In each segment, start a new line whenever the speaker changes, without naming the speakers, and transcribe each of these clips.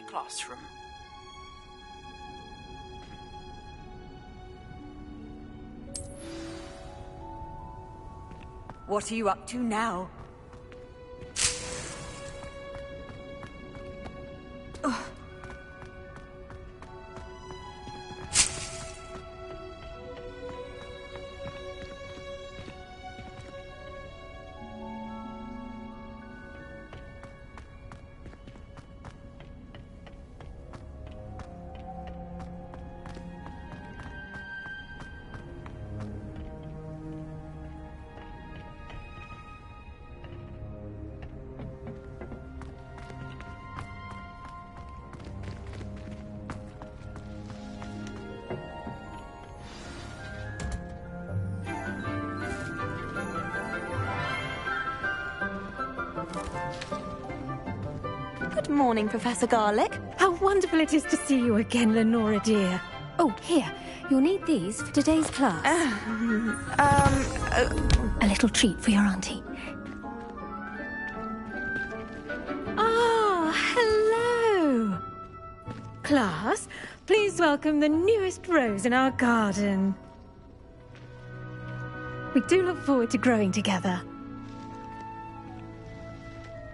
classroom.
What are you up to now?
Good morning, Professor Garlick. How wonderful it is to see you again, Lenora dear. Oh, here. You'll need these for today's class. A little treat for your auntie.
Ah, hello. Class, please welcome the newest rose in our garden. We do look forward to growing together.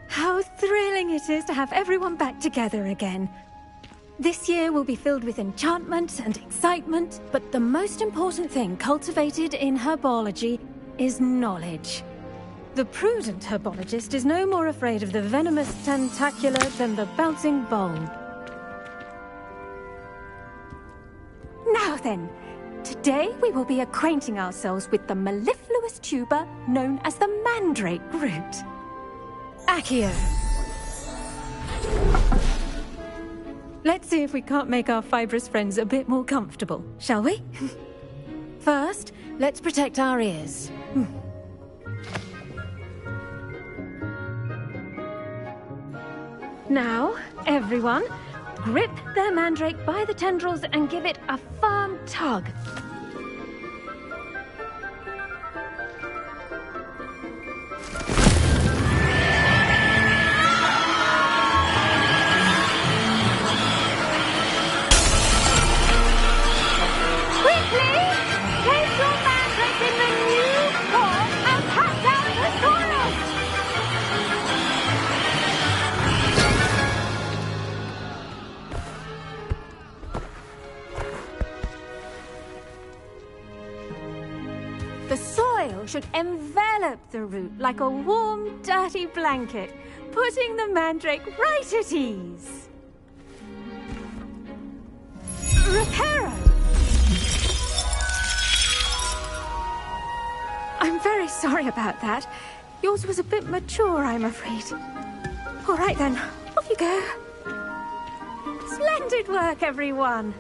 How thrilling it is to have everyone back together again. This year will be filled with enchantment and excitement, but the most important thing cultivated in herbology is knowledge. The prudent herbologist is no more afraid of the venomous tentacular than the bouncing bulb. Now then, today we will be acquainting ourselves with the mellifluous tuber known as the mandrake root. Accio. Let's see if we can't make our fibrous friends a bit more comfortable, shall we? First, let's protect our ears. Now, everyone, grip their mandrake by the tendrils and give it a firm tug. The soil should envelop the root like a warm, dirty blanket, putting the mandrake right at ease. Reparo! I'm very sorry about that. Yours was a bit mature, I'm afraid. All right then, off you go. Splendid work, everyone.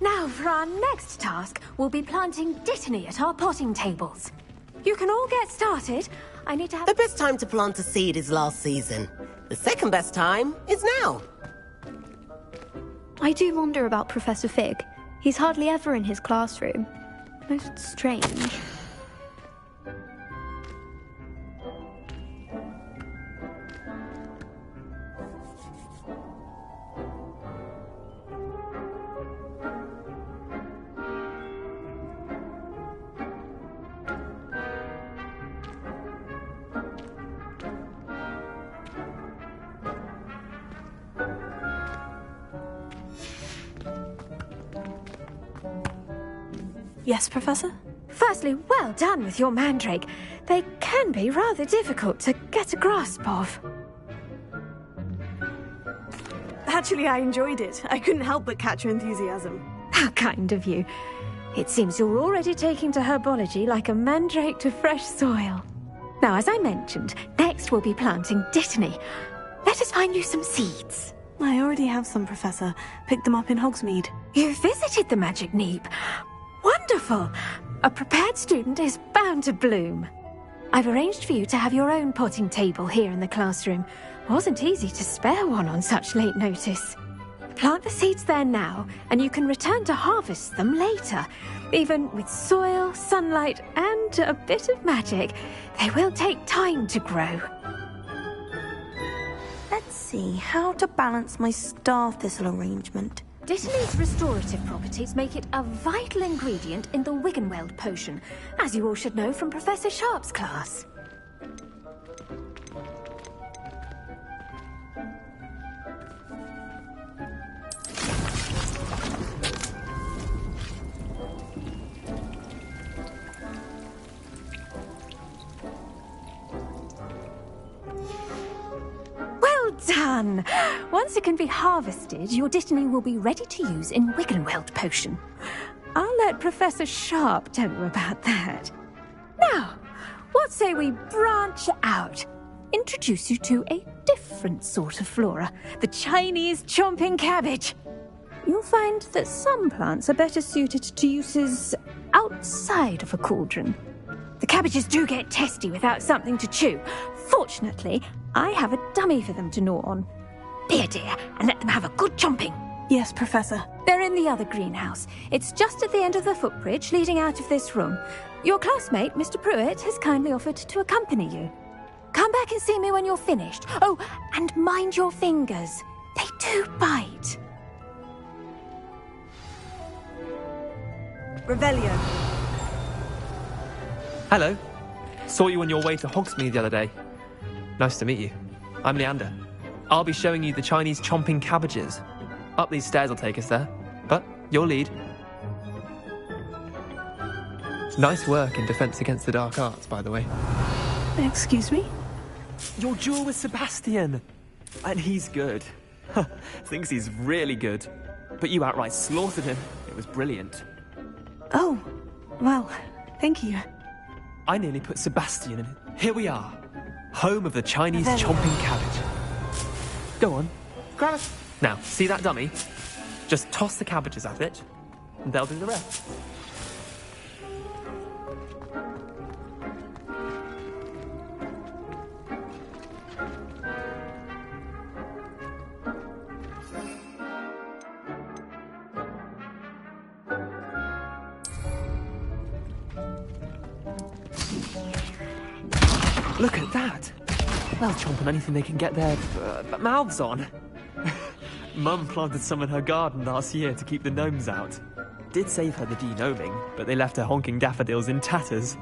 Now, for our next task, we'll be planting dittany at our potting tables. You can all get started. I need to have...
The best time to plant a seed is last season. The second best time is now.
I do wonder about Professor Fig. He's hardly ever in his classroom. Most strange.
Yes, Professor?
Firstly, well done with your mandrake. They can be rather difficult to get a grasp of.
Actually, I enjoyed it. I couldn't help but catch your enthusiasm.
How kind of you. It seems you're already taking to herbology like a mandrake to fresh soil. Now, as I mentioned, next we'll be planting dittany. Let us find you some seeds.
I already have some, Professor. Picked them up in Hogsmeade.
You visited the Magic Neep. Wonderful! A prepared student is bound to bloom. I've arranged for you to have your own potting table here in the classroom. Wasn't easy to spare one on such late notice. Plant the seeds there now, and you can return to harvest them later. Even with soil, sunlight, and a bit of magic, they will take time to grow.
see. How to balance my star thistle arrangement.
Dittany's restorative properties make it a vital ingredient in the Wiggenweld potion, as you all should know from Professor Sharp's class. Done! Once it can be harvested, your Dittany will be ready to use in Wiggenweld potion. I'll let Professor Sharp tell you about that. Now, what say we branch out? Introduce you to a different sort of flora, the Chinese chomping cabbage. You'll find that some plants are better suited to uses outside of a cauldron. The cabbages do get testy without something to chew. Fortunately, I have a dummy for them to gnaw on. Here, dear, and let them have a good chomping.
Yes, Professor.
They're in the other greenhouse. It's just at the end of the footbridge leading out of this room. Your classmate, Mr. Pruitt, has kindly offered to accompany you. Come back and see me when you're finished. Oh, and mind your fingers. They do bite.
Revelio.
Hello. Saw you on your way to Hogsmeade the other day. Nice to meet you. I'm Leander. I'll be showing you the Chinese chomping cabbages. Up these stairs will take us there, but your lead. Nice work in Defense Against the Dark Arts, by the way.
Excuse me?
Your duel with Sebastian! And he's good. Thinks he's really good. But you outright slaughtered him. It was brilliant.
Oh, well, thank you.
I nearly put Sebastian in. Here we are. Home of the Chinese chomping cabbage. Go on, grab it. Now, see that dummy? Just toss the cabbages at it, and they'll do the rest. Look at that! They'll chomp on anything they can get their mouths on. Mum planted some in her garden last year to keep the gnomes out. Did save her the de-gnoming, but they left her honking daffodils in tatters.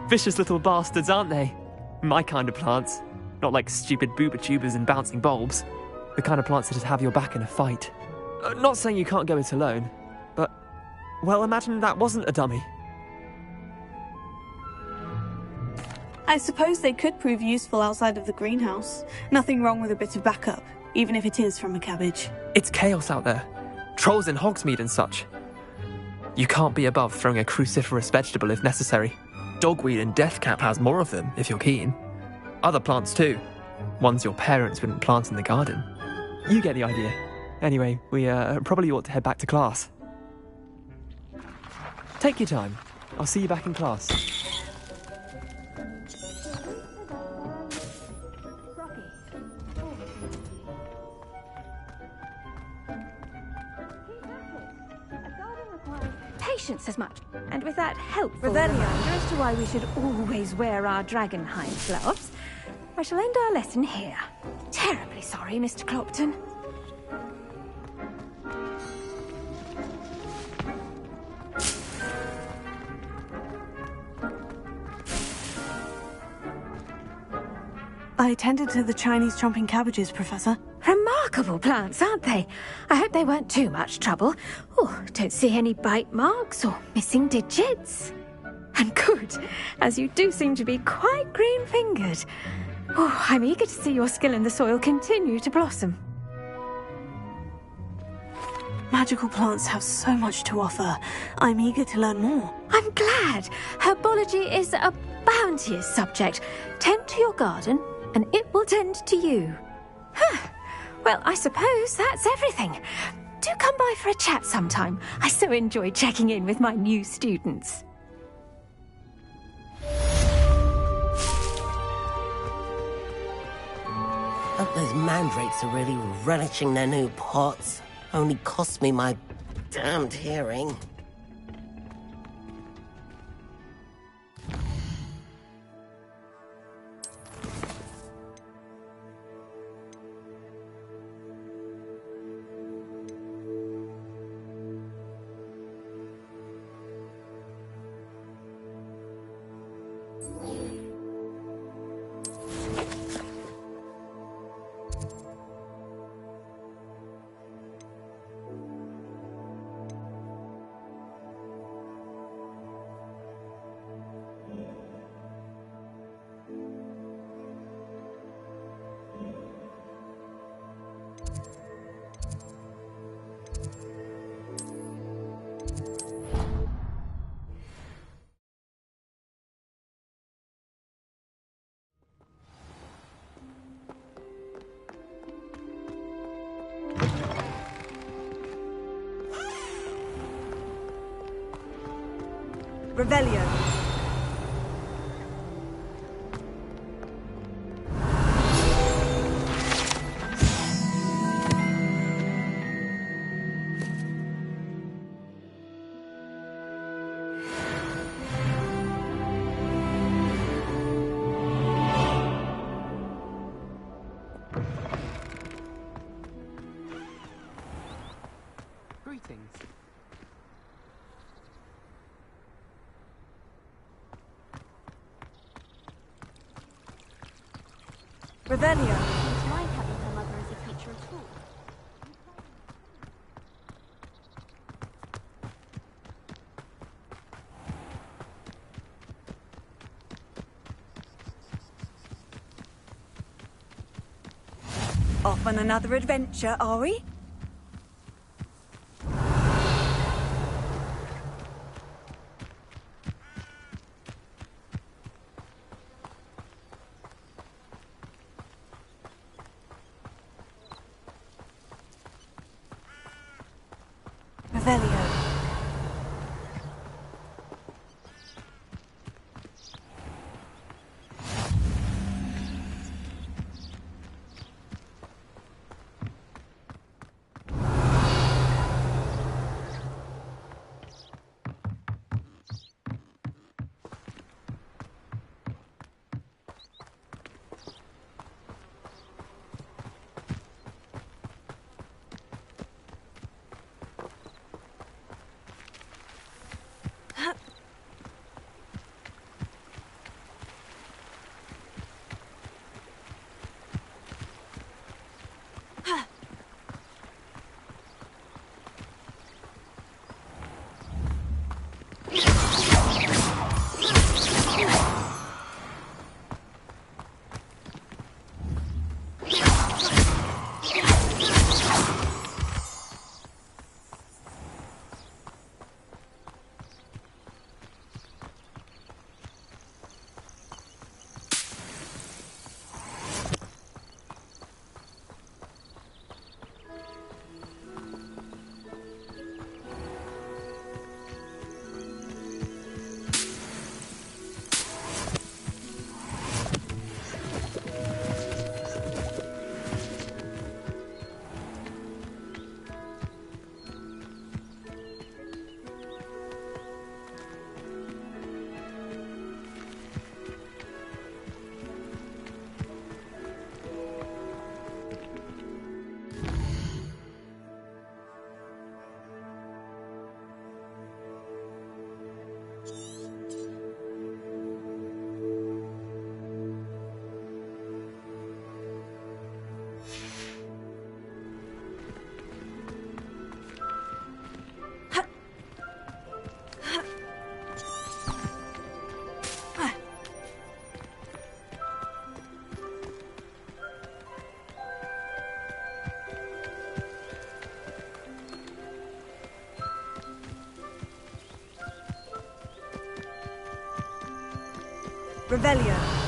Vicious little bastards, aren't they? My kind of plants. Not like stupid booba tubers and bouncing bulbs. The kind of plants that just have your back in a fight. Not saying you can't go it alone, but... well, imagine that wasn't a dummy.
I suppose they could prove useful outside of the greenhouse. Nothing wrong with a bit of backup, even if it is from a cabbage.
It's chaos out there. Trolls in Hogsmeade and such. You can't be above throwing a cruciferous vegetable if necessary. Dogweed and deathcap has more of them, if you're keen. Other plants too. Ones your parents wouldn't plant in the garden. You get the idea. Anyway, we probably ought to head back to class. Take your time. I'll see you back in class.
Patience as much, and with that helpful reminder as to why we should always wear our dragonhide gloves, I shall end our lesson here. Terribly sorry, Mr. Clopton.
I tended to the Chinese chomping cabbages, Professor.
Remarkable plants, aren't they? I hope they weren't too much trouble. Oh, don't see any bite marks or missing digits. And good, as you do seem to be quite green-fingered. Oh, I'm eager to see your skill in the soil continue to blossom.
Magical plants have so much to offer. I'm eager to learn more.
I'm glad. Herbology is a bounteous subject. Tend to your garden, and it will tend to you. Huh. Well, I suppose that's everything. Do come by for a chat sometime. I so enjoy checking in with my new students.
Hope those mandrakes are really relishing their new pots. Only cost me my damned hearing.
Revelio.
Greetings.
Revelio.
Seems like having her mother as a teacher at school.
Off on another adventure, are we? Revelio. Revelio.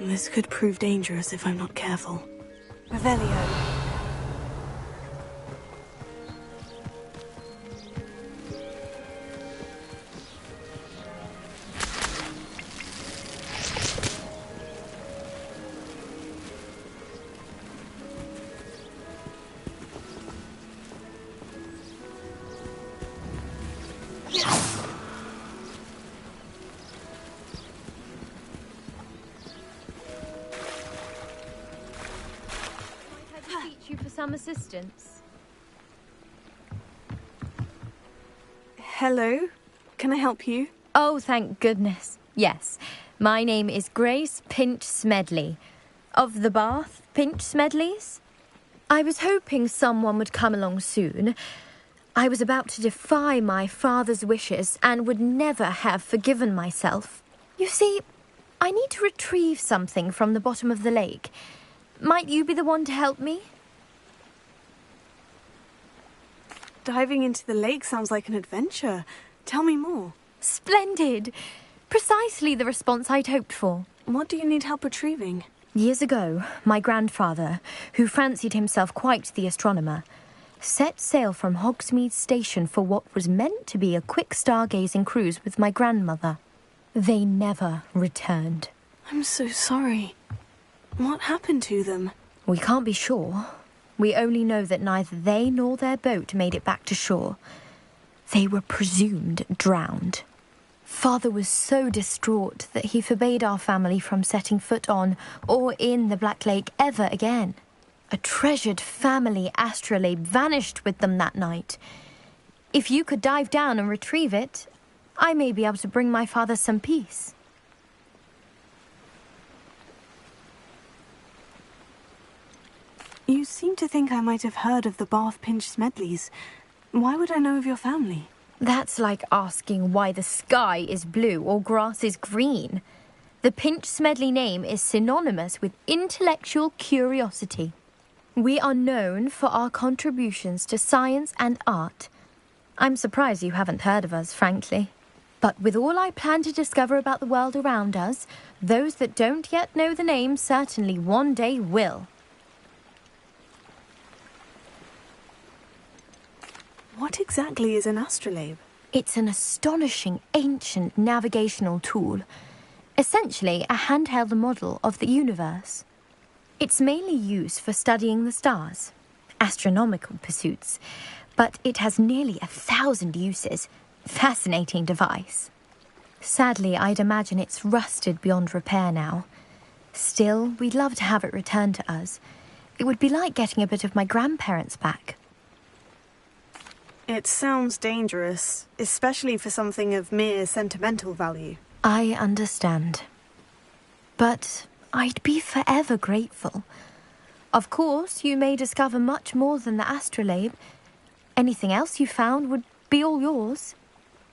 This could prove dangerous if I'm not careful.
Revelio.
You for some assistance.
Hello? Can I help you?
Oh, thank goodness. Yes. My name is Grace Pinch Smedley. Of the Bath Pinch Smedleys? I was hoping someone would come along soon. I was about to defy my father's wishes and would never have forgiven myself. You see, I need to retrieve something from the bottom of the lake. Might you be the one to help me?
Diving into the lake sounds like an adventure. Tell me more.
Splendid! Precisely the response I'd hoped for.
What do you need help retrieving?
Years ago, my grandfather, who fancied himself quite the astronomer, set sail from Hogsmeade Station for what was meant to be a quick stargazing cruise with my grandmother. They never returned.
I'm so sorry. What happened to them?
We can't be sure. We only know that neither they nor their boat made it back to shore. They were presumed drowned. Father was so distraught that he forbade our family from setting foot on or in the Black Lake ever again. A treasured family astrolabe vanished with them that night. If you could dive down and retrieve it, I may be able to bring my father some peace.
You seem to think I might have heard of the Bath Pinch Smedleys. Why would I know of your family?
That's like asking why the sky is blue or grass is green. The Pinch Smedley name is synonymous with intellectual curiosity. We are known for our contributions to science and art. I'm surprised you haven't heard of us, frankly. But with all I plan to discover about the world around us, those that don't yet know the name certainly one day will.
What exactly is an astrolabe?
It's an astonishing ancient navigational tool. Essentially, a handheld model of the universe. It's mainly used for studying the stars, astronomical pursuits, but it has nearly 1,000 uses. Fascinating device. Sadly, I'd imagine it's rusted beyond repair now. Still, we'd love to have it returned to us. It would be like getting a bit of my grandparents back.
It sounds dangerous, especially for something of mere sentimental value.
I understand. But I'd be forever grateful. Of course, you may discover much more than the astrolabe. Anything else you found would be all yours.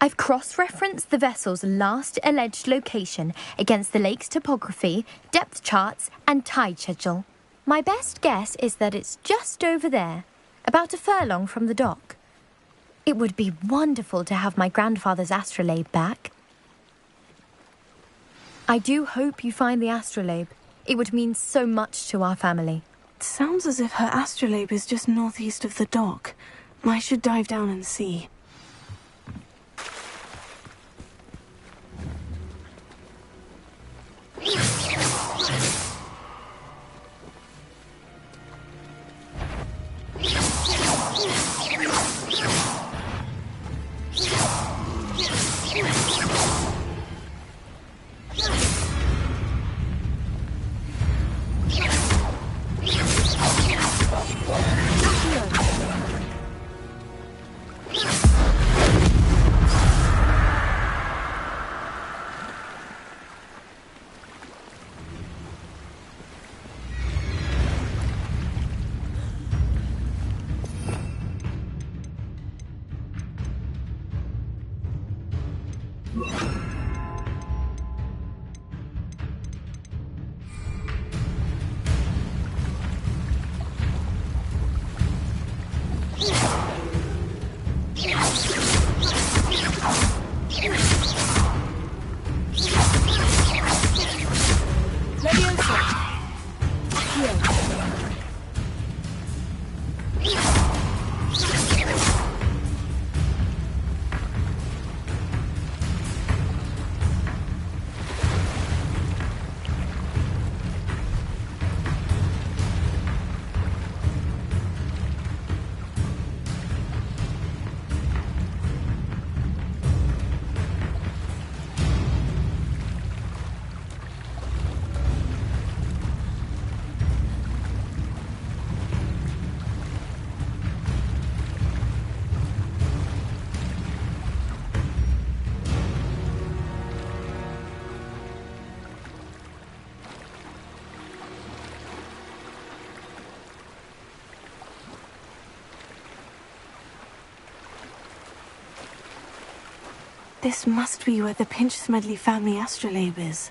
I've cross-referenced the vessel's last alleged location against the lake's topography, depth charts, and tide schedule. My best guess is that it's just over there, about a furlong from the dock. It would be wonderful to have my grandfather's astrolabe back. I do hope you find the astrolabe. It would mean so much to our family.
It sounds as if her astrolabe is just northeast of the dock. I should dive down and see.
Revelio.
This must be where the Pinch-Smedley family astrolabe is.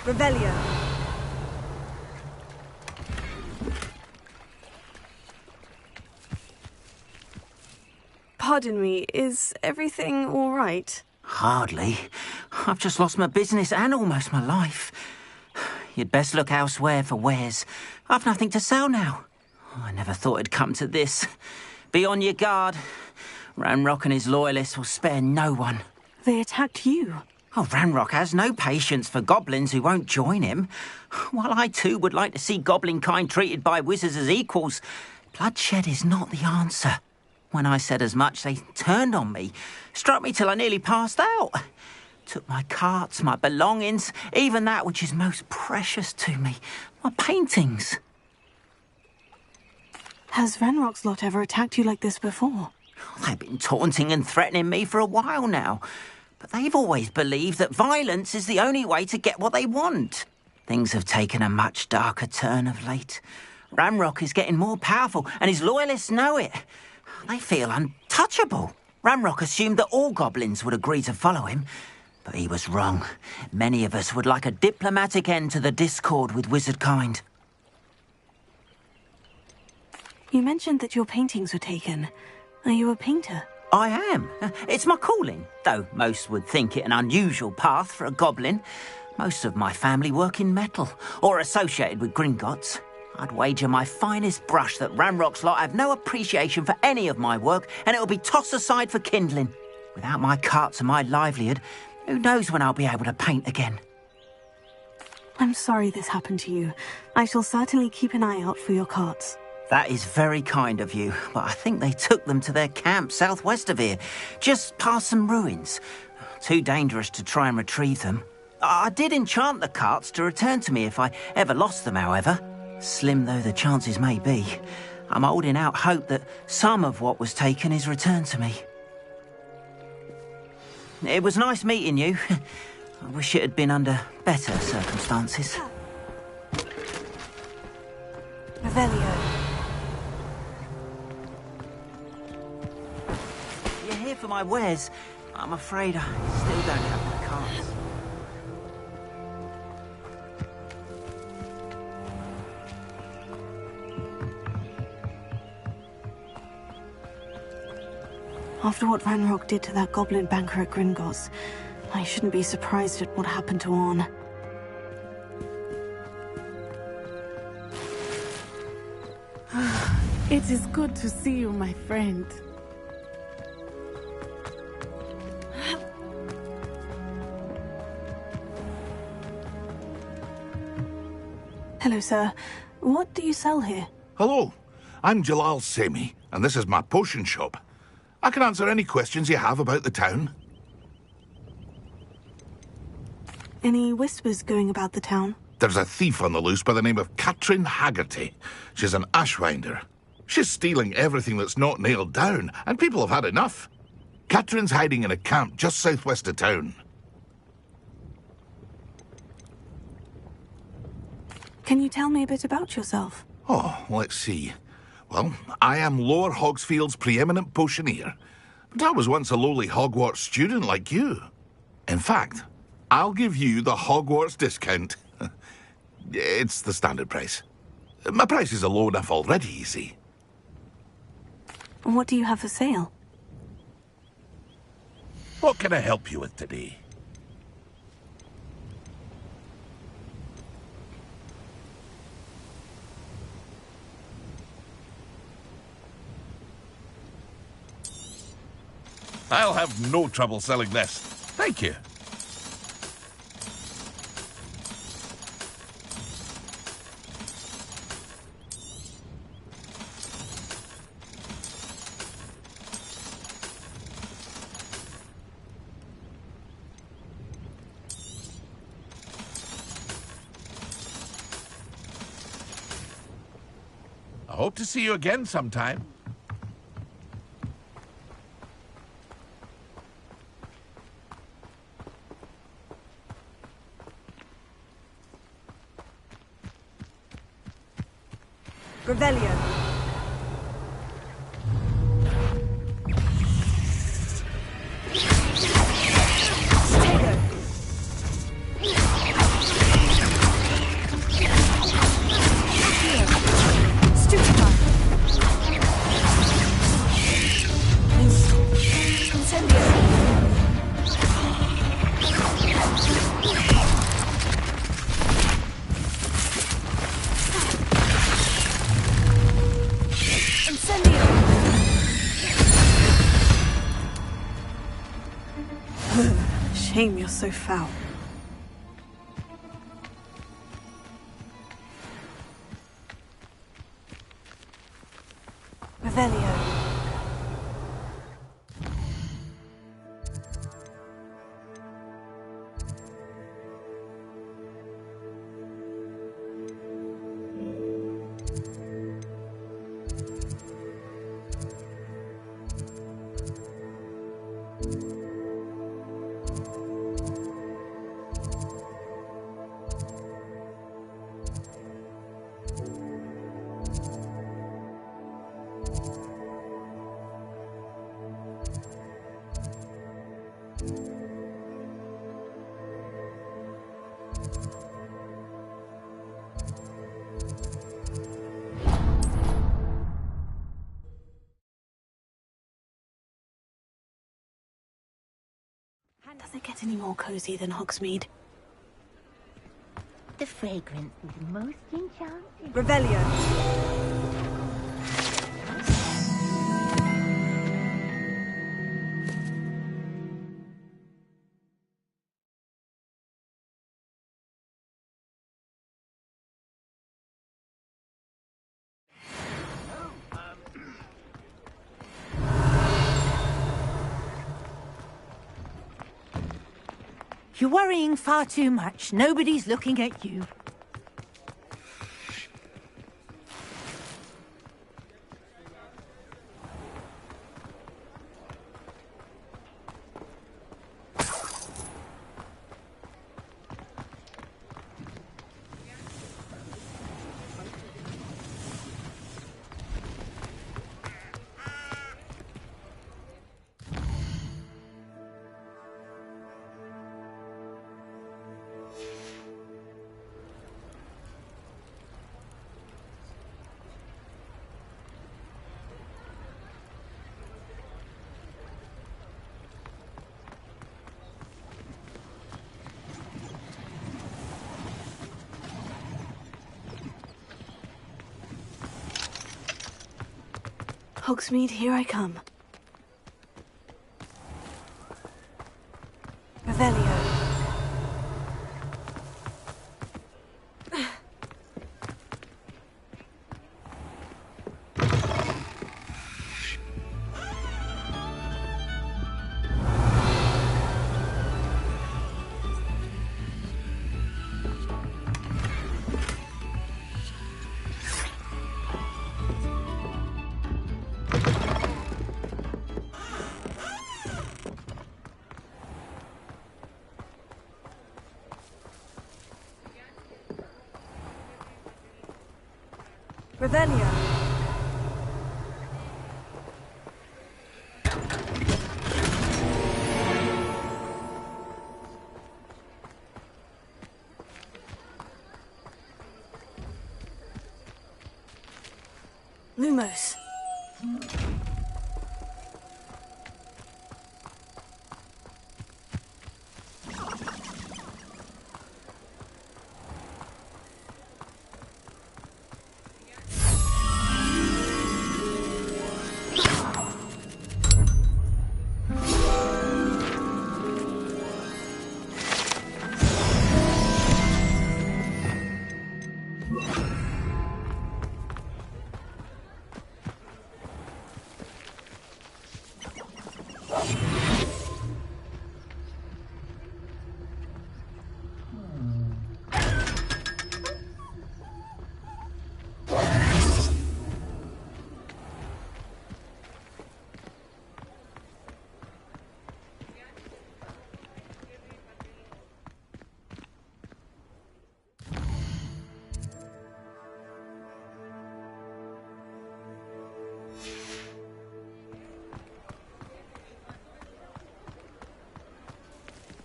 Revelio.
Pardon me, is everything all right?
Hardly. I've just lost my business and almost my life. You'd best look elsewhere for wares. I've nothing to sell now. I never thought it'd come to this. Be on your guard. Ranrock and his loyalists will spare no one.
They attacked you.
Oh, Ranrock has no patience for goblins who won't join him. While I too would like to see goblin kind treated by wizards as equals, bloodshed is not the answer. When I said as much, they turned on me, struck me till I nearly passed out. Took my carts, my belongings, even that which is most precious to me, my paintings.
Has Ranrock's lot ever attacked you like this before?
They've been taunting and threatening me for a while now. But they've always believed that violence is the only way to get what they want. Things have taken a much darker turn of late. Ranrock is getting more powerful, and his loyalists know it. They feel untouchable. Ranrock assumed that all goblins would agree to follow him, but he was wrong. Many of us would like a diplomatic end to the discord with wizard kind.
You mentioned that your paintings were taken. Are you a painter?
I am. It's my calling, though most would think it an unusual path for a goblin. Most of my family work in metal, or associated with Gringotts. I'd wager my finest brush that Ranrock's lot have no appreciation for any of my work, and it'll be tossed aside for kindling. Without my carts and my livelihood, who knows when I'll be able to paint again?
I'm sorry this happened to you. I shall certainly keep an eye out for your carts.
That is very kind of you, but I think they took them to their camp southwest of here, just past some ruins. Too dangerous to try and retrieve them. I did enchant the carts to return to me if I ever lost them, however. Slim though the chances may be, I'm holding out hope that some of what was taken is returned to me. It was nice meeting you. I wish it had been under better circumstances.
Revelio.
You're here for my wares. I'm afraid I still don't have my carts.
After what Ranrock did to that goblin banker at Gringotts, I shouldn't be surprised at what happened to Orn.
It is good to see you, my friend.
Hello, sir. What do you sell here?
Hello, I'm Jalal Semi, and this is my potion shop. I can answer any questions you have about the town.
Any whispers going about the town?
There's a thief on the loose by the name of Katrin Haggerty. She's an ashwinder. She's stealing everything that's not nailed down, and people have had enough. Katrin's hiding in a camp just southwest of town.
Can you tell me a bit about yourself?
Oh, let's see. Well, I am Lower Hogsfield's preeminent potioneer, but I was once a lowly Hogwarts student like you. In fact, I'll give you the Hogwarts discount. It's the standard price. My prices are low enough already, you see.
What do you have for sale?
What can I help you with today? I'll have no trouble selling this. Thank you. I hope to see you again sometime.
Revelio.
Shame you're so foul.
Revelio.
Does it get any more cozy than Hogsmeade?
The fragrance is most enchanting.
Revelio.
You're worrying far too much. Nobody's looking at you.
Hogsmeade, here I come.
Revelio. Revelio.
Lumos.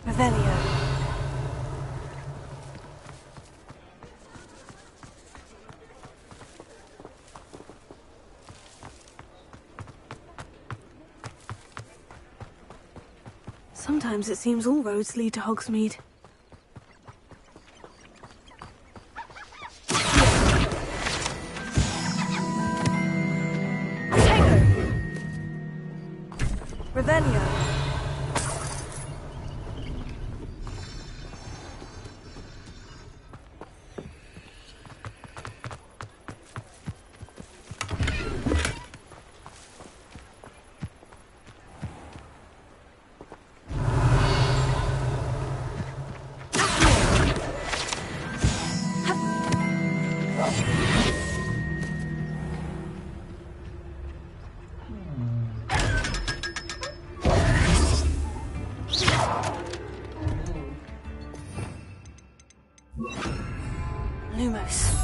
Revelio. Sometimes it seems all roads lead to Hogsmeade.
Revelio.
Lumos.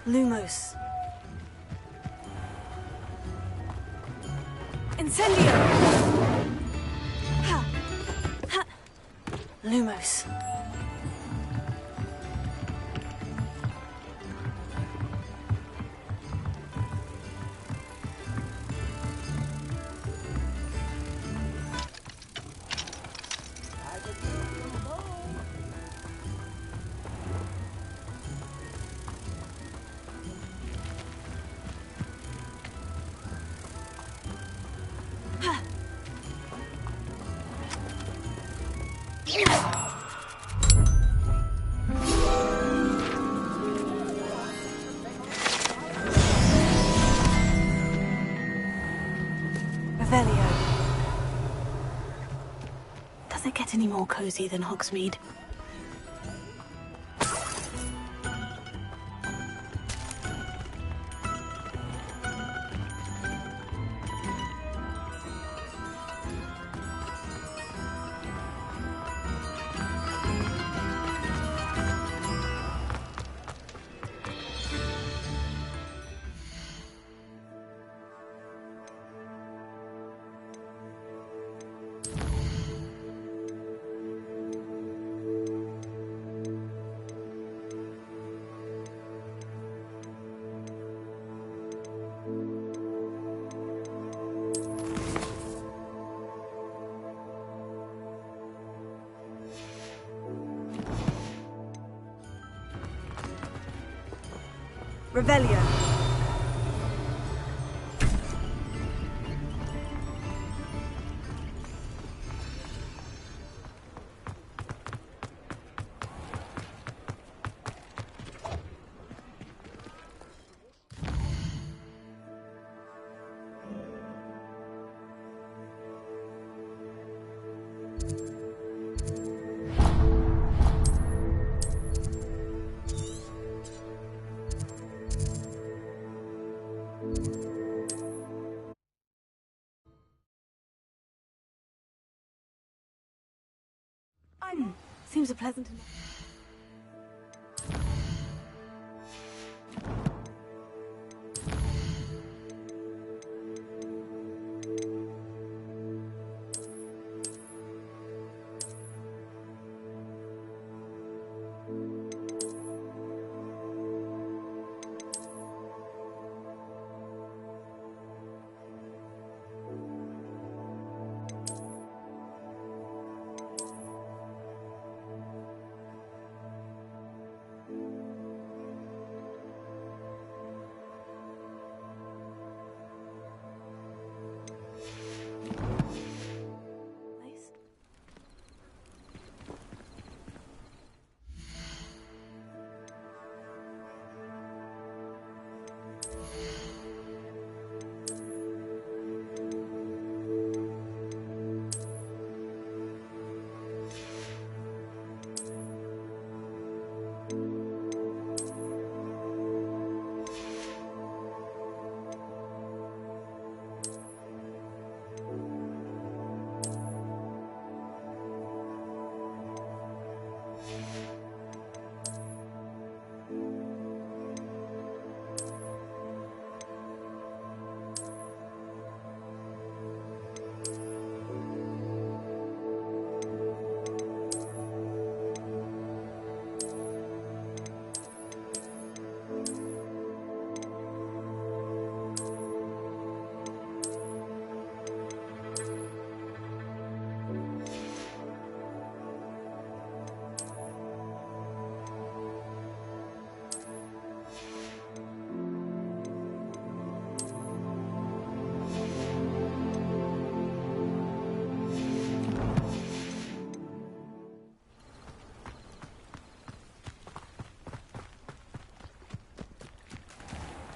Lumos. Incendio! Ha! Ha! Lumos. Revelio. Does it get any more cozy than Hogsmeade?
Revelio.
Seems a pleasant enough.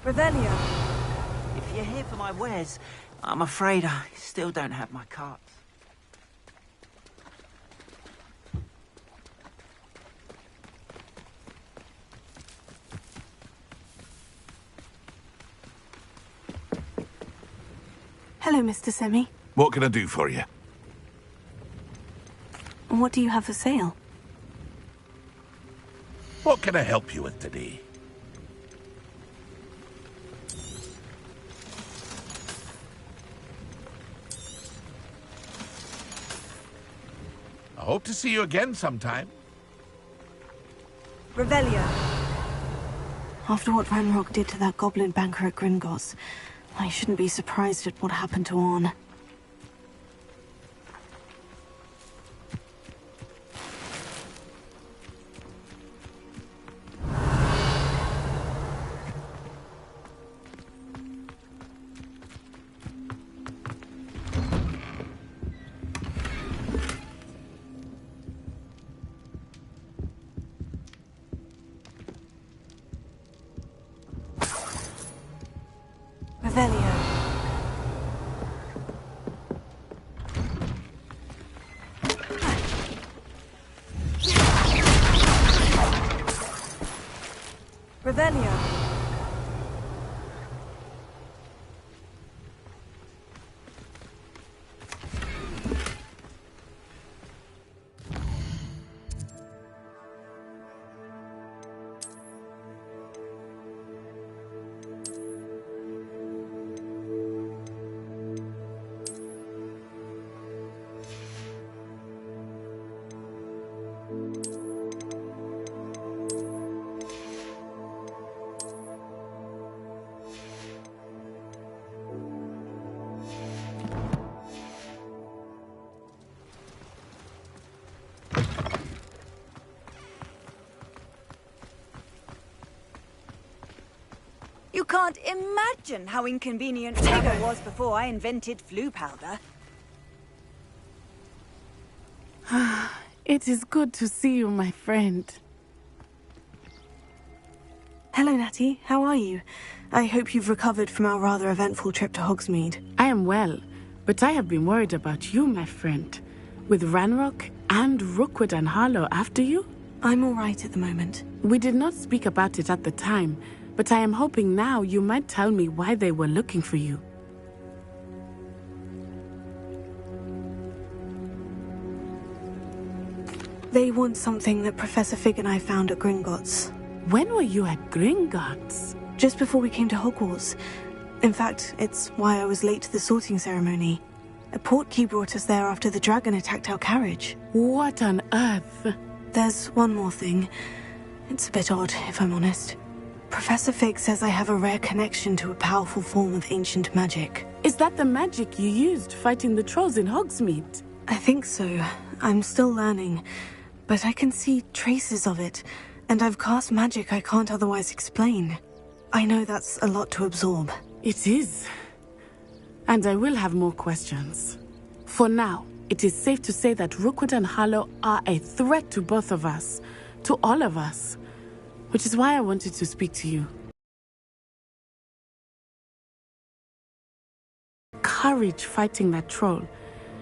Revelio.
If you're here for my wares, I'm afraid I still don't have my carts.
Hello, Mr. Semi.
What can I do for you?
What do you have for sale?
What can I help you with today? I hope to see you again sometime.
Revelio.
After what Ranrock did to that goblin banker at Gringotts, I shouldn't be surprised at what happened to Orn. Revelio.
Revelio.
You can't imagine how inconvenient rubber was before I invented flu powder.
It is good to see you, my friend.
Hello, Natty. How are you? I hope you've recovered from our rather eventful trip to Hogsmeade.
I am well, but I have been worried about you, my friend. With Ranrock and Rookwood and Harlow after you?
I'm all right at the moment.
We did not speak about it at the time, but I am hoping now you might tell me why they were looking for you.
They want something that Professor Fig and I found at Gringotts.
When were you at Gringotts?
Just before we came to Hogwarts. In fact, it's why I was late to the sorting ceremony. A portkey brought us there after the dragon attacked our carriage.
What on earth?
There's one more thing. It's a bit odd, if I'm honest. Professor Fig says I have a rare connection to a powerful form of ancient magic.
Is that the magic you used fighting the trolls in Hogsmeade?
I think so. I'm still learning. But I can see traces of it. And I've cast magic I can't otherwise explain. I know that's a lot to absorb.
It is. And I will have more questions. For now, it is safe to say that Rookwood and Harlow are a threat to both of us. To all of us. Which is why I wanted to speak to you. Courage fighting that troll.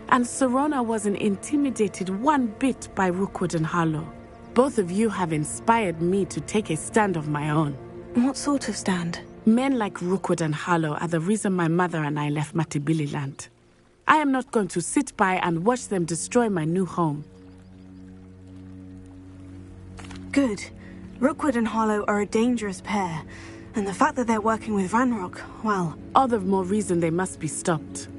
And Serona wasn't intimidated one bit by Rookwood and Harlow. Both of you have inspired me to take a stand of my own.
What sort of stand?
Men like Rookwood and Harlow are the reason my mother and I left Matibili land. I am not going to sit by and watch them destroy my new home.
Good. Rookwood and Harlow are a dangerous pair. And the fact that they're working with Ranrock, well...
all the more reason they must be stopped.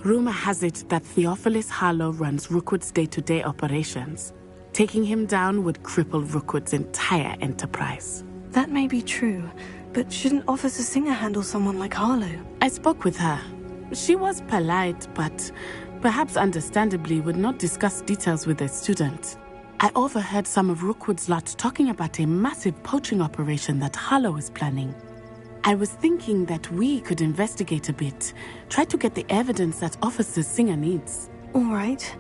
Rumor has it that Theophilus Harlow runs Rookwood's day-to-day operations. Taking him down would cripple Rookwood's entire enterprise.
That may be true, but shouldn't Officer Singer handle someone like Harlow?
I spoke with her. She was polite, but perhaps understandably would not discuss details with a student. I overheard some of Rookwood's lot talking about a massive poaching operation that Harlow is planning. I was thinking that we could investigate a bit, try to get the evidence that Officer Singer needs.
All right.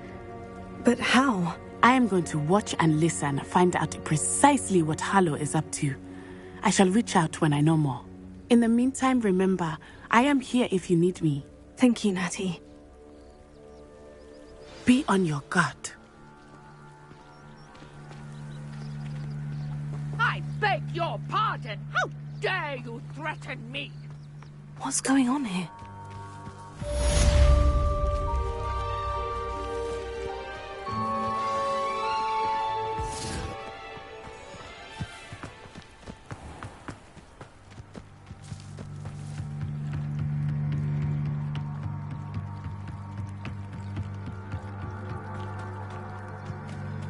But how?
I am going to watch and listen, find out precisely what Harlow is up to. I shall reach out when I know more. In the meantime, remember, I am here if you need me.
Thank you, Natty.
Be on your guard.
I beg your pardon. How dare you threaten me?
What's going on here?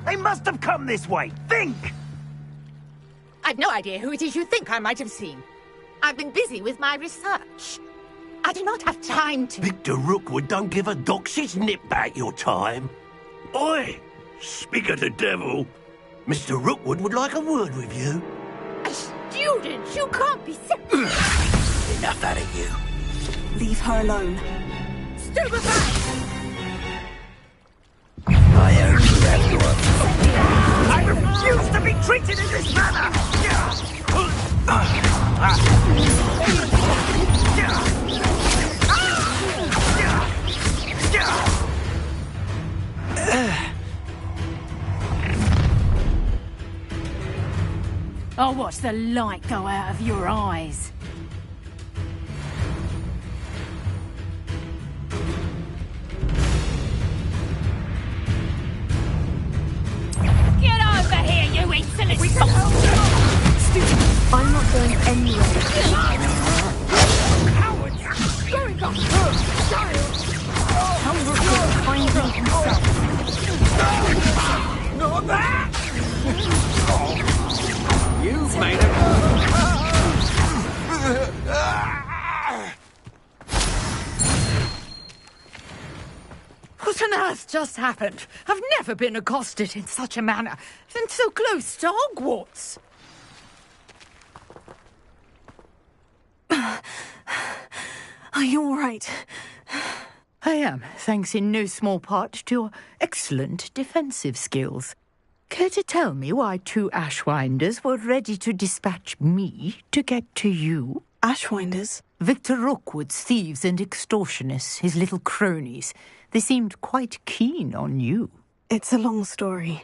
They must have come this way. Think!
I've no idea who it is you think I might have seen. I've been busy with my research. I do not have time to...
Victor Rookwood don't give a doxy's nip back your time. Oi! Speak of the devil. Mr. Rookwood would like a word with you.
A student? You can't be
Enough out of you.
Leave her alone.
Stupefy!
I own Ranrock. I refuse to be treated in this manner!
I'll watch the light go out of your eyes.
Get over here, you insolent
I'm not going anywhere.
Cowards! Going back!
Tell Rookwood to find me himself.
Not that!
You've made it.
What on earth just happened? I've never been accosted in such a manner, and so close to Hogwarts.
Are you all right?
I am, thanks in no small part to your excellent defensive skills. Care to tell me why two Ashwinders were ready to dispatch me to get to you?
Ashwinders?
Victor Rookwood's thieves and extortionists, his little cronies. They seemed quite keen on you.
It's a long story,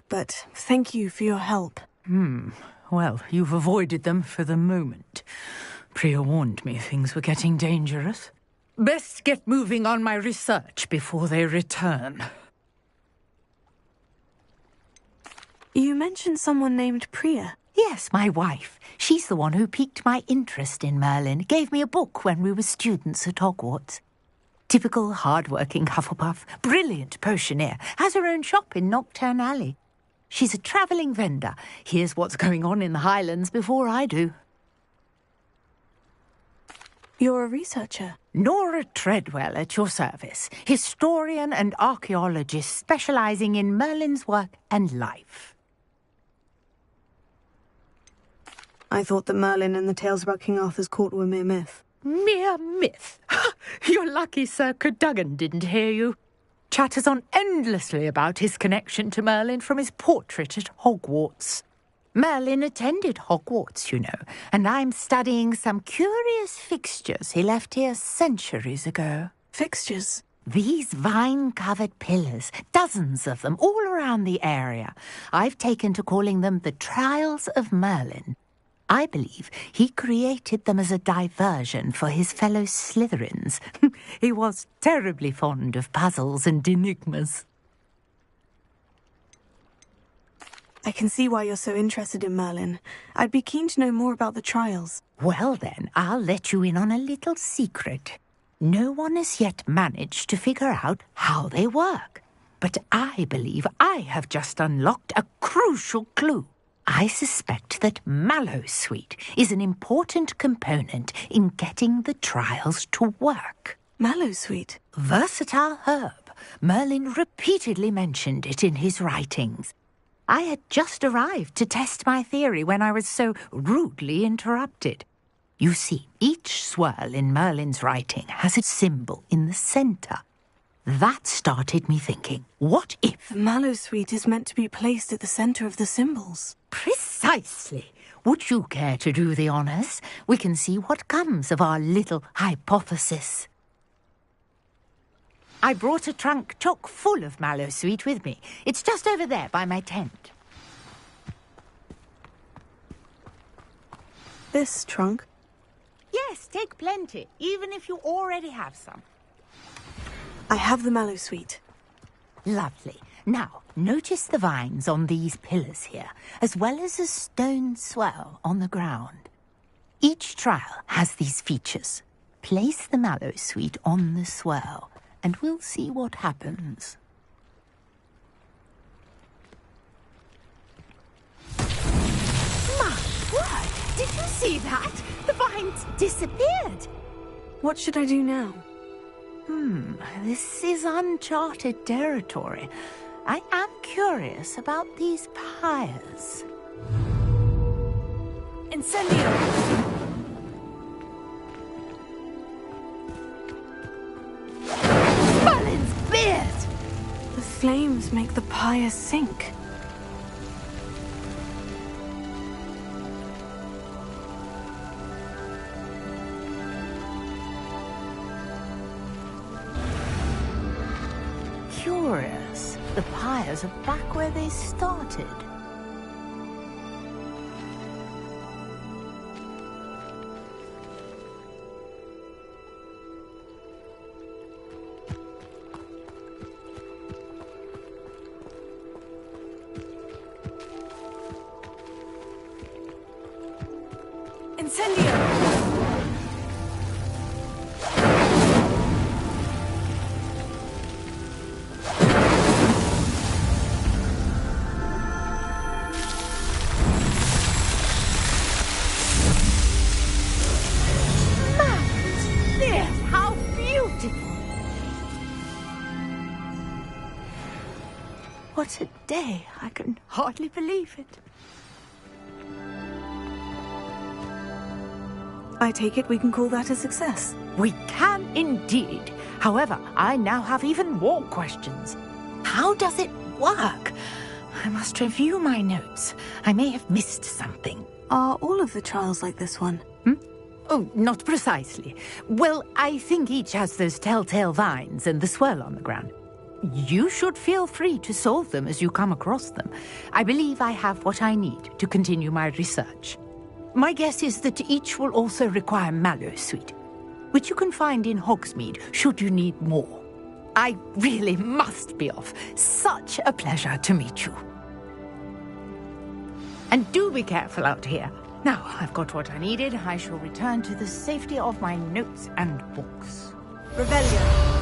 but thank you for your help.
Well, you've avoided them for the moment. Priya warned me things were getting dangerous. Best get moving on my research before they return.
You mentioned someone named Priya.
Yes, my wife. She's the one who piqued my interest in Merlin. Gave me a book when we were students at Hogwarts. Typical hard-working Hufflepuff, brilliant potioneer, has her own shop in Nocturne Alley. She's a travelling vendor. Hears what's going on in the Highlands before I do.
You're a researcher?
Nora Treadwell at your service. Historian and archaeologist specialising in Merlin's work and life.
I thought that Merlin and the tales about King Arthur's court were mere myth.
Mere myth? You're lucky Sir Cadogan didn't hear you. Chatters on endlessly about his connection to Merlin from his portrait at Hogwarts. Merlin attended Hogwarts, you know, and I'm studying some curious fixtures he left here centuries ago.
Fixtures?
These vine-covered pillars, dozens of them, all around the area. I've taken to calling them the Trials of Merlin. I believe he created them as a diversion for his fellow Slytherins. He was terribly fond of puzzles and enigmas.
I can see why you're so interested in Merlin. I'd be keen to know more about the trials.
Well then, I'll let you in on a little secret. No one has yet managed to figure out how they work. But I believe I have just unlocked a crucial clue. I suspect that Mallowsweet is an important component in getting the trials to work.
Mallowsweet?
Versatile herb. Merlin repeatedly mentioned it in his writings. I had just arrived to test my theory when I was so rudely interrupted. You see, each swirl in Merlin's writing has a symbol in the centre. That started me thinking, what if...
The Mallowsweet is meant to be placed at the centre of the symbols.
Precisely. Would you care to do the honours? We can see what comes of our little hypothesis. I brought a trunk chock full of Mallowsweet with me. It's just over there by my tent.
This trunk?
Yes, take plenty, even if you already have some.
I have the Mallowsweet.
Lovely. Now, notice the vines on these pillars here, as well as a stone swell on the ground. Each trial has these features. Place the Mallowsweet on the swell, and we'll see what happens. My word! Did you see that? The vines disappeared.
What should I do now?
This is uncharted territory. I am curious about these pyres.
Incendio!
Merlin's beard!
The flames make the pyre sink.
Curious. The pyres are back where they started.
Incendio!
What a day. I can hardly believe it.
I take it we can call that a success.
We can indeed. However, I now have even more questions. How does it work? I must review my notes. I may have missed something.
Are all of the trials like this one?
Oh, not precisely. Well, I think each has those telltale vines and the swirl on the ground. You should feel free to solve them as you come across them. I believe I have what I need to continue my research. My guess is that each will also require Mallowsweet, which you can find in Hogsmeade should you need more. I really must be off. Such a pleasure to meet you. And do be careful out here. Now, I've got what I needed. I shall return to the safety of my notes and books.
Revelio.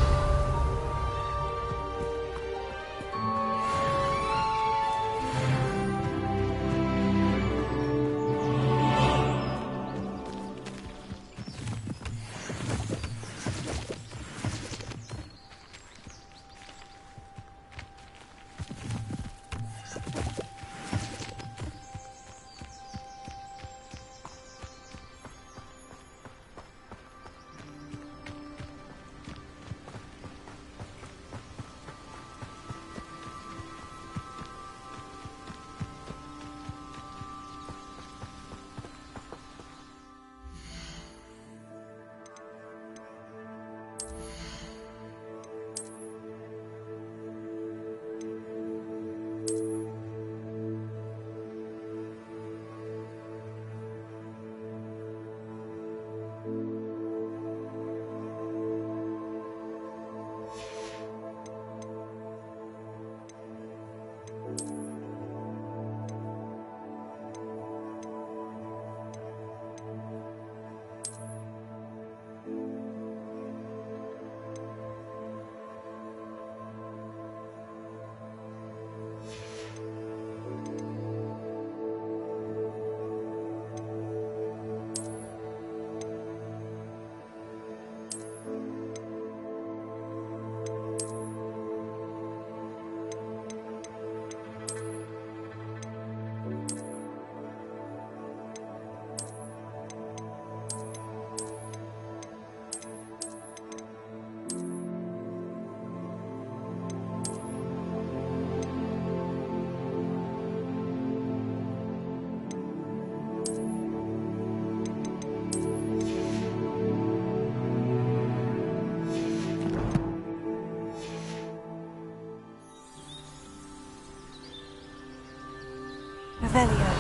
Revelio.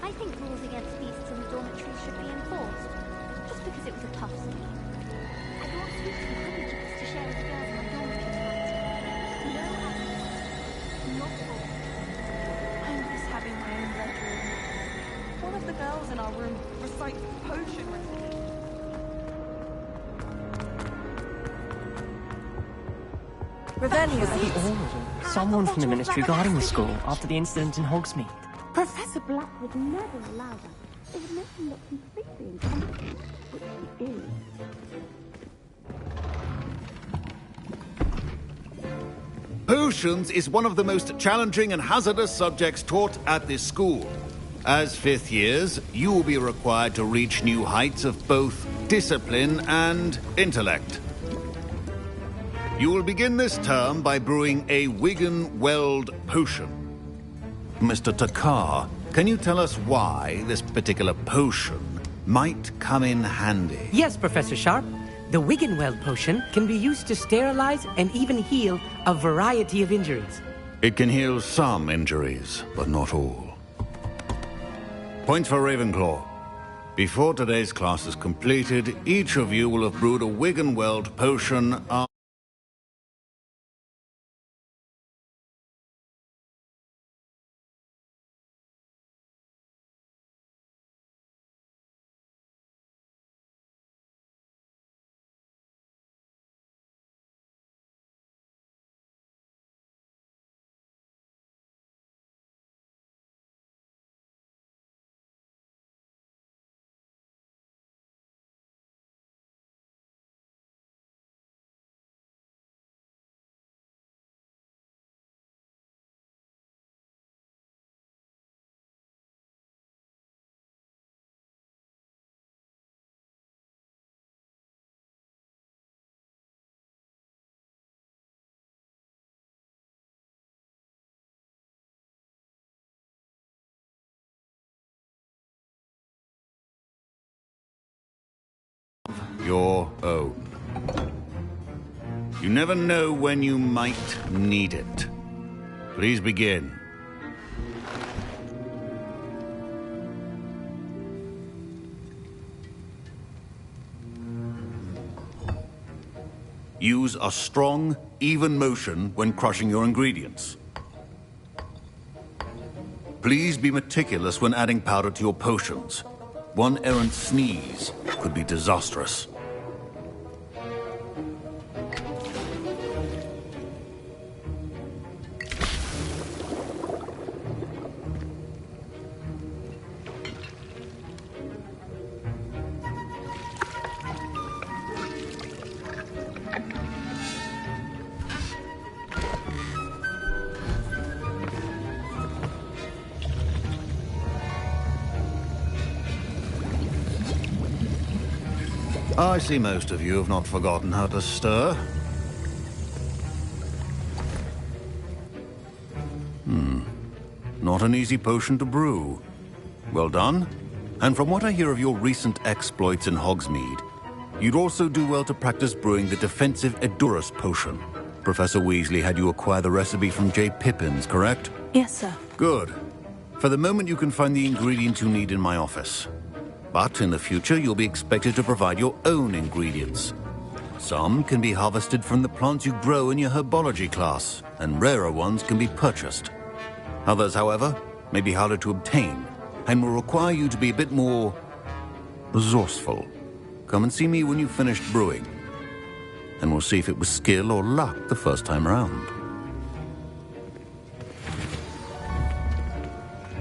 I think rules against beasts in the dormitories should be enforced, just because it was a tough scheme. I brought sweets and honey chips to share with the girls in my dormitory tonight. No alcohol. Not all.
I miss having my own bedroom. One of the girls in our room recites potion recipes. Revelio.
The order. Someone from the ministry guarding the school after the incident in Hogsmeade.
Professor Black would never allow that. It would make him look completely incompetent, which he is.
Potions is one of the most challenging and hazardous subjects taught at this school. As fifth years, you will be required to reach new heights of both discipline and intellect. You will begin this term by brewing a Wigan-Weld potion. Mr. Takar, can you tell us why this particular potion might come in handy?
Yes, Professor Sharp. The Wiggenweld potion can be used to sterilize and even heal a variety of injuries.
It can heal some injuries, but not all. Points for Ravenclaw. Before today's class is completed, each of you will have brewed a Wiggenweld potion. your own. You never know when you might need it. Please begin. Use a strong, even motion when crushing your ingredients. Please be meticulous when adding powder to your potions. One errant sneeze could be disastrous. I see most of you have not forgotten how to stir. Not an easy potion to brew. Well done. And from what I hear of your recent exploits in Hogsmeade, you'd also do well to practice brewing the defensive Edurus potion. Professor Weasley had you acquire the recipe from J. Pippins, correct?
Yes, sir.
Good. For the moment, you can find the ingredients you need in my office. But in the future, you'll be expected to provide your own ingredients. Some can be harvested from the plants you grow in your herbology class, and rarer ones can be purchased. Others, however, may be harder to obtain, and will require you to be a bit more resourceful. Come and see me when you've finished brewing, and we'll see if it was skill or luck the first time around.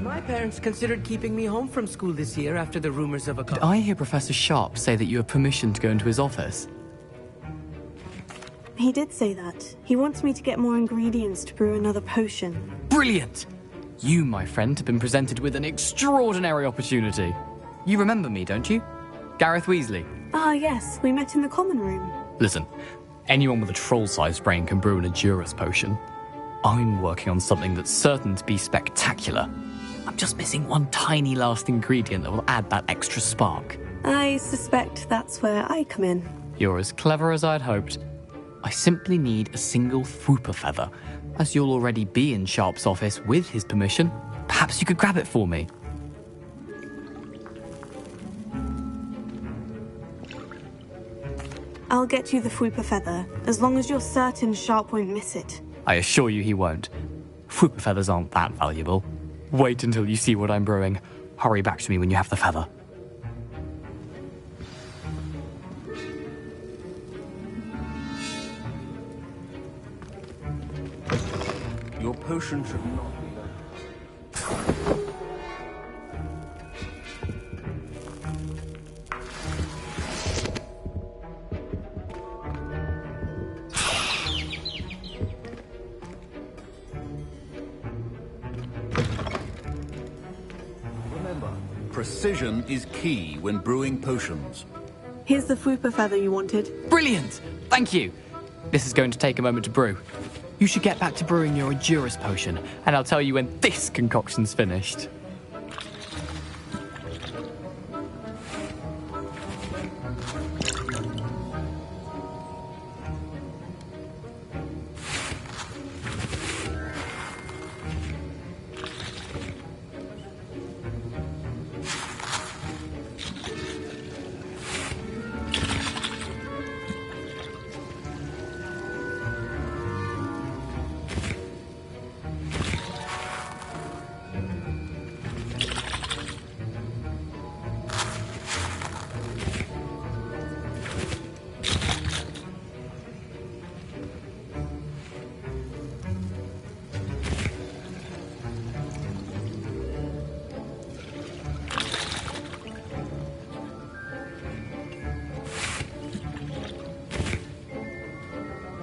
My parents considered keeping me home from school this year after the rumors of a...
Did I hear Professor Sharp say that you have permission to go into his office?
He did say that. He wants me to get more ingredients to brew another potion.
Brilliant! You, my friend, have been presented with an extraordinary opportunity. You remember me, don't you? Gareth Weasley.
Ah, yes. We met in the common room.
Listen, anyone with a troll-sized brain can brew an Edurus potion. I'm working on something that's certain to be spectacular. I'm just missing one tiny last ingredient that will add that extra spark.
I suspect that's where I come in.
You're as clever as I'd hoped. I simply need a single Fwooper feather. As you'll already be in Sharp's office with his permission, perhaps you could grab it for me.
I'll get you the Fwooper feather, as long as you're certain Sharp won't miss it.
I assure you he won't. Fwooper feathers aren't that valuable. Wait until you see what I'm brewing. Hurry back to me when you have the feather.
Your potion should not be
Remember, precision is key when brewing potions.
Here's the Fwooper feather you wanted.
Brilliant! Thank you! This is going to take a moment to brew. You should get back to brewing your Edurus potion, and I'll tell you when this concoction's finished.